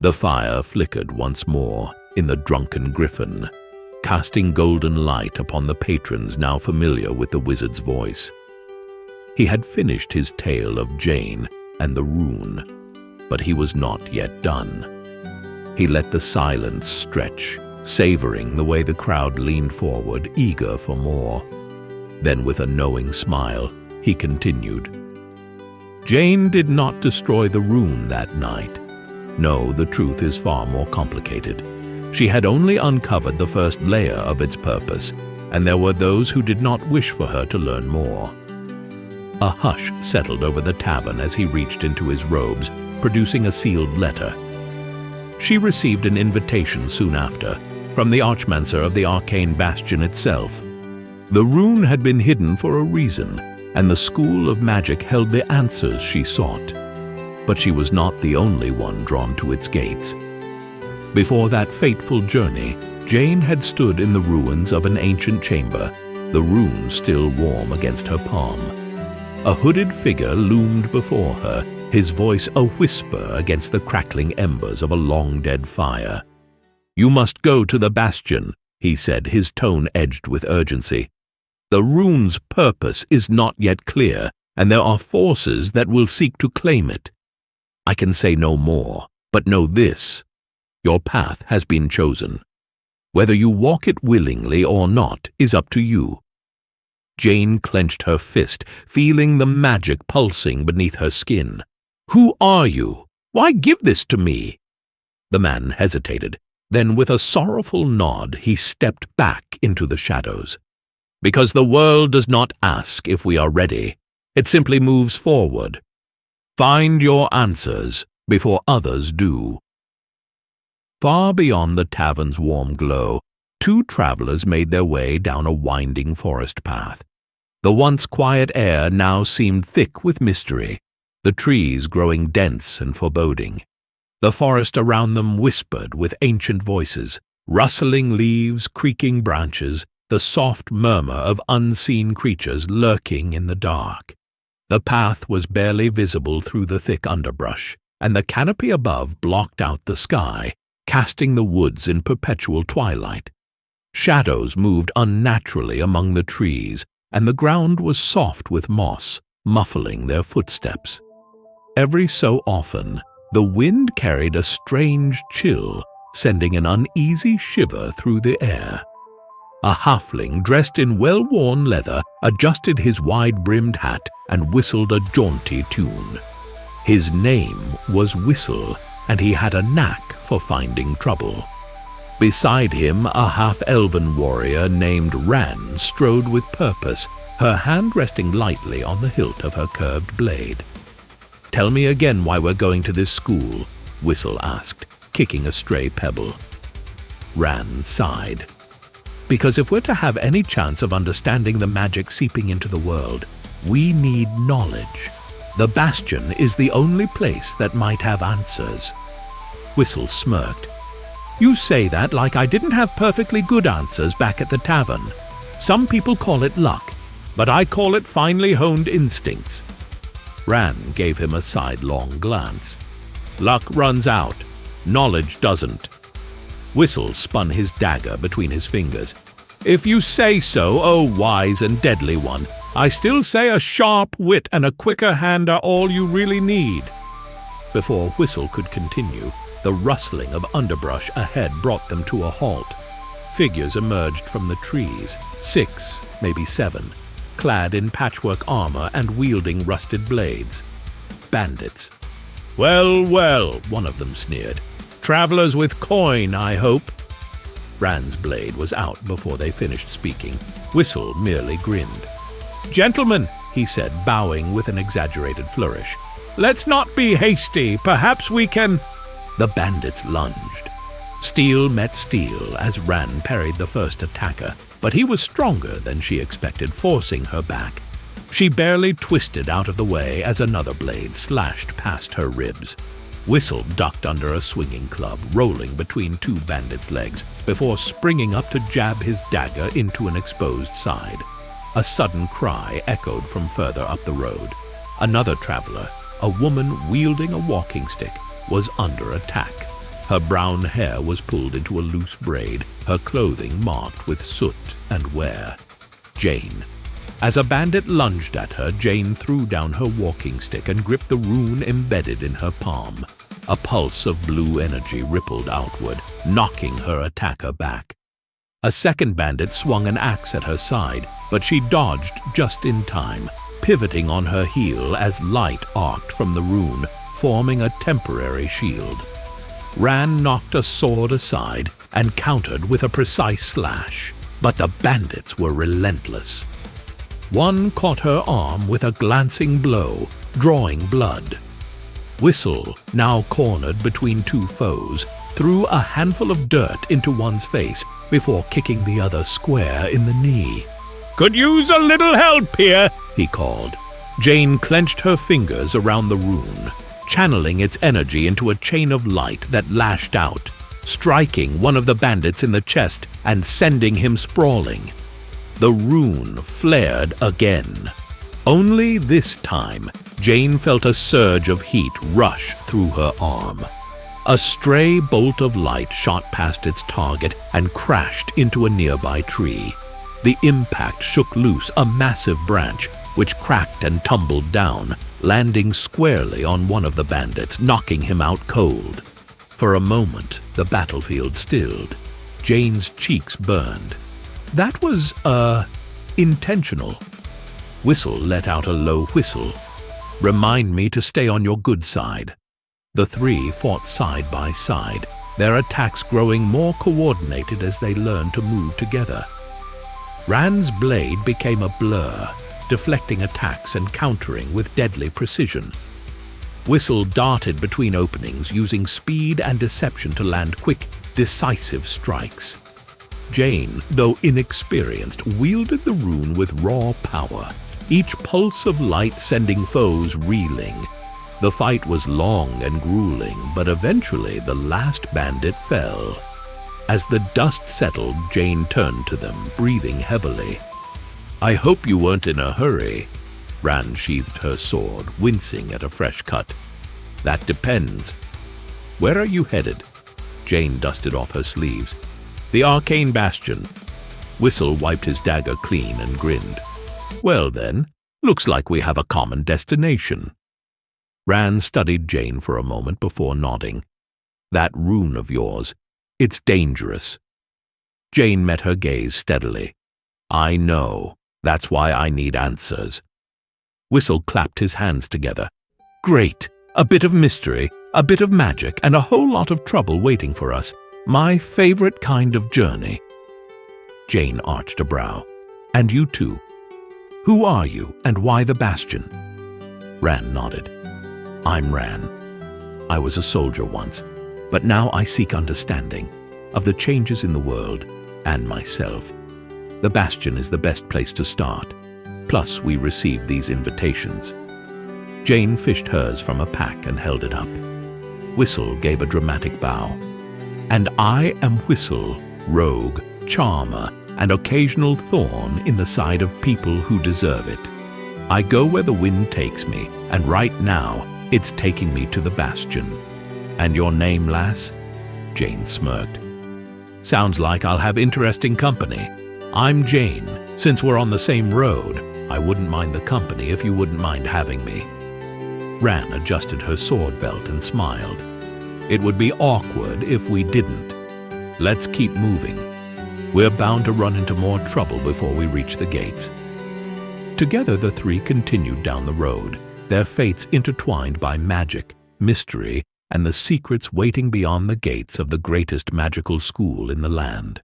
The fire flickered once more in the Drunken Griffon, casting golden light upon the patrons now familiar with the wizard's voice. He had finished his tale of Jane and the rune, but he was not yet done. He let the silence stretch, savoring the way the crowd leaned forward, eager for more. Then, with a knowing smile, he continued. Jane did not destroy the rune that night. No, the truth is far more complicated. She had only uncovered the first layer of its purpose, and there were those who did not wish for her to learn more. A hush settled over the tavern as he reached into his robes, producing a sealed letter. She received an invitation soon after, from the Archmancer of the Arcane Bastion itself. The rune had been hidden for a reason, and the School of Magic held the answers she sought. But she was not the only one drawn to its gates. Before that fateful journey, Jane had stood in the ruins of an ancient chamber, the rune still warm against her palm. A hooded figure loomed before her, his voice a whisper against the crackling embers of a long-dead fire. "You must go to the bastion," he said, his tone edged with urgency. "The rune's purpose is not yet clear, and there are forces that will seek to claim it. I can say no more, but know this. Your path has been chosen. Whether you walk it willingly or not is up to you." Jane clenched her fist, feeling the magic pulsing beneath her skin. "Who are you? Why give this to me?" The man hesitated. Then, with a sorrowful nod, he stepped back into the shadows. "Because the world does not ask if we are ready. It simply moves forward. Find your answers before others do." Far beyond the tavern's warm glow, two travelers made their way down a winding forest path. The once quiet air now seemed thick with mystery, the trees growing dense and foreboding. The forest around them whispered with ancient voices, rustling leaves, creaking branches, the soft murmur of unseen creatures lurking in the dark. The path was barely visible through the thick underbrush, and the canopy above blocked out the sky, casting the woods in perpetual twilight. Shadows moved unnaturally among the trees, and the ground was soft with moss, muffling their footsteps. Every so often, the wind carried a strange chill, sending an uneasy shiver through the air. A halfling dressed in well-worn leather adjusted his wide-brimmed hat and whistled a jaunty tune. His name was Whistle, and he had a knack for finding trouble. Beside him, a half-elven warrior named Ran strode with purpose, her hand resting lightly on the hilt of her curved blade. "Tell me again why we're going to this school," Whistle asked, kicking a stray pebble. Ran sighed. "Because if we're to have any chance of understanding the magic seeping into the world, we need knowledge. The Bastion is the only place that might have answers." Whistle smirked. "You say that like I didn't have perfectly good answers back at the tavern. Some people call it luck, but I call it finely honed instincts." Ran gave him a sidelong glance. "Luck runs out. Knowledge doesn't." Whistle spun his dagger between his fingers. "If you say so, O wise and deadly one, I still say a sharp wit and a quicker hand are all you really need." Before Whistle could continue, the rustling of underbrush ahead brought them to a halt. Figures emerged from the trees, 6, maybe 7, clad in patchwork armor and wielding rusted blades. Bandits. "Well, well," one of them sneered. "Travelers with coin, I hope." Ran's blade was out before they finished speaking. Whistle merely grinned. "Gentlemen," he said, bowing with an exaggerated flourish, "let's not be hasty. Perhaps we can—" The bandits lunged. Steel met steel as Ran parried the first attacker, but he was stronger than she expected, forcing her back. She barely twisted out of the way as another blade slashed past her ribs. Whistle ducked under a swinging club, rolling between two bandits' legs, before springing up to jab his dagger into an exposed side. A sudden cry echoed from further up the road. Another traveler, a woman wielding a walking stick, was under attack. Her brown hair was pulled into a loose braid, her clothing marked with soot and wear. Jane. As a bandit lunged at her, Jane threw down her walking stick and gripped the rune embedded in her palm. A pulse of blue energy rippled outward, knocking her attacker back. A second bandit swung an axe at her side, but she dodged just in time, pivoting on her heel as light arced from the rune, forming a temporary shield. Ran knocked a sword aside and countered with a precise slash, but the bandits were relentless. One caught her arm with a glancing blow, drawing blood. Whistle, now cornered between two foes, threw a handful of dirt into one's face before kicking the other square in the knee. "Could use a little help here," he called. Jane clenched her fingers around the rune, channeling its energy into a chain of light that lashed out, striking one of the bandits in the chest and sending him sprawling. The rune flared again. Only this time, Jane felt a surge of heat rush through her arm. A stray bolt of light shot past its target and crashed into a nearby tree. The impact shook loose a massive branch, which cracked and tumbled down, landing squarely on one of the bandits, knocking him out cold. For a moment, the battlefield stilled. Jane's cheeks burned. That was, intentional. Whistle let out a low whistle. "Remind me to stay on your good side." The three fought side by side, their attacks growing more coordinated as they learned to move together. Rand's blade became a blur, deflecting attacks and countering with deadly precision. Whistle darted between openings, using speed and deception to land quick, decisive strikes. Jane, though inexperienced, wielded the rune with raw power, each pulse of light sending foes reeling. The fight was long and grueling, but eventually the last bandit fell. As the dust settled, Jane turned to them, breathing heavily. "I hope you weren't in a hurry." Rand sheathed her sword, wincing at a fresh cut. "That depends." "Where are you headed?" Jane dusted off her sleeves. "The Arcane Bastion." Whistle wiped his dagger clean and grinned. "Well then, looks like we have a common destination." Rand studied Jane for a moment before nodding. "That rune of yours, it's dangerous." Jane met her gaze steadily. "I know. That's why I need answers." Whistle clapped his hands together. "Great! A bit of mystery, a bit of magic, and a whole lot of trouble waiting for us. My favorite kind of journey." Jane arched a brow. "And you too. Who are you, and why the Bastion?" Rand nodded. "I'm Ran. I was a soldier once, but now I seek understanding of the changes in the world and myself. The Bastion is the best place to start. Plus, we received these invitations." Jane fished hers from a pack and held it up. Whistle gave a dramatic bow. "And I am Whistle, rogue, charmer, and occasional thorn in the side of people who deserve it. I go where the wind takes me, and right now, it's taking me to the Bastion." "And your name, lass?" Jane smirked. "Sounds like I'll have interesting company. I'm Jane. Since we're on the same road, I wouldn't mind the company if you wouldn't mind having me." Ran adjusted her sword belt and smiled. "It would be awkward if we didn't. Let's keep moving. We're bound to run into more trouble before we reach the gates." Together the three continued down the road, their fates intertwined by magic, mystery, and the secrets waiting beyond the gates of the greatest magical school in the land.